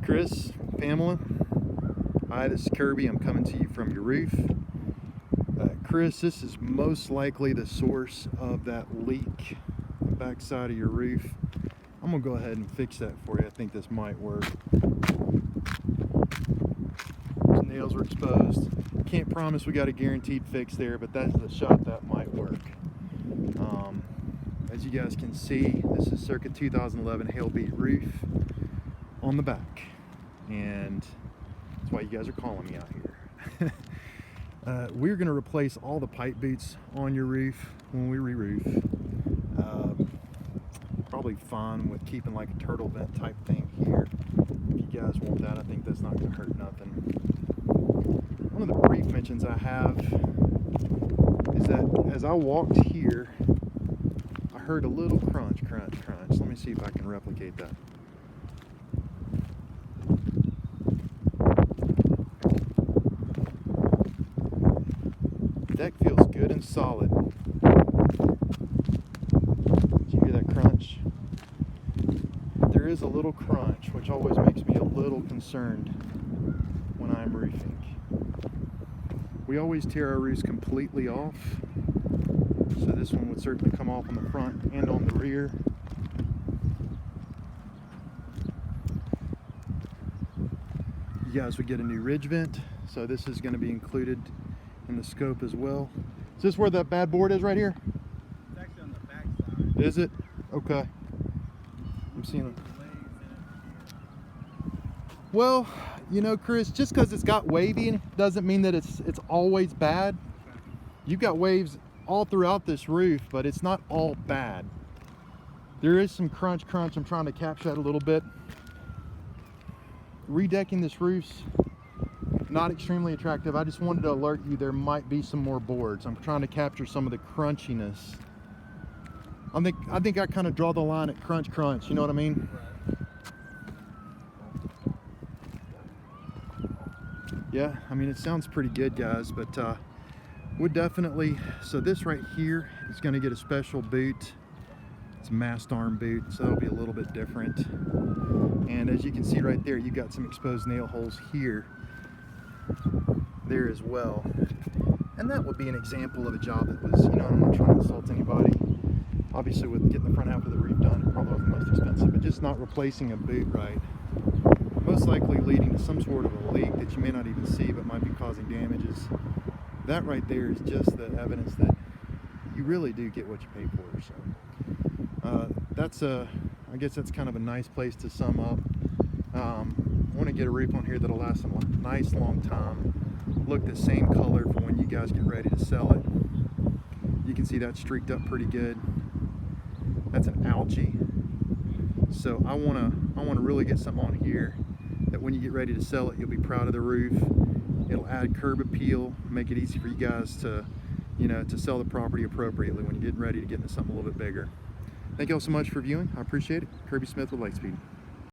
Chris, Pamela. Hi, this is Kirby. I'm coming to you from your roof. Chris, this is most likely the source of that leak on the back side of your roof. I'm gonna go ahead and fix that for you. I think this might work. Those nails are exposed. Can't promise we got a guaranteed fix there, but that's the shot that might work. As you guys can see, this is circa 2011 hail beat roof on the back, and that's why you guys are calling me out here. We're going to replace all the pipe boots on your roof when we re-roof. Probably fun with keeping like a turtle vent type thing here. If you guys want that, I think that's not going to hurt nothing. One of the brief mentions I have is that as I walked here, I heard a little crunch. Let me see if I can replicate that. Deck feels good and solid. Did you hear that crunch? There is a little crunch, which always makes me a little concerned when I'm roofing. We always tear our roofs completely off, so this one would certainly come off on the front and on the rear. You guys would get a new ridge vent, so this is going to be included in the scope as well. Is this where that bad board is right here? It's actually on the back side. Is it? Okay. I'm seeing it. Well, you know, Chris, just because it's got wavy doesn't mean that it's always bad. You've got waves all throughout this roof, but it's not all bad. There is some crunch. I'm trying to capture that a little bit. Redecking this roof's not extremely attractive. I just wanted to alert you there might be some more boards. I'm trying to capture some of the crunchiness. I think I kind of draw the line at crunch, you know what I mean? Yeah, I mean, it sounds pretty good, guys, but would definitely, so this right here is going to get a special boot. It's a mast arm boot, so that'll be a little bit different. And as you can see right there, you got some exposed nail holes here, there as well. And that would be an example of a job that was, you know, I'm not trying to insult anybody. Obviously with getting the front half of the roof done, it probably was the most expensive, but just not replacing a boot right, most likely leading to some sort of a leak that you may not even see but might be causing damages. That right there is just the evidence that you really do get what you pay for. So I guess that's kind of a nice place to sum up. I want to get a roof on here that'll last a nice long time, look the same color for when you guys get ready to sell it. You can see that streaked up pretty good. That's an algae. So I want to really get something on here that when you get ready to sell it, you'll be proud of the roof. It'll add curb appeal, make it easy for you guys to, you know, to sell the property appropriately when you're getting ready to get into something a little bit bigger. Thank you all so much for viewing. I appreciate it. Kirby Smith with Litespeed.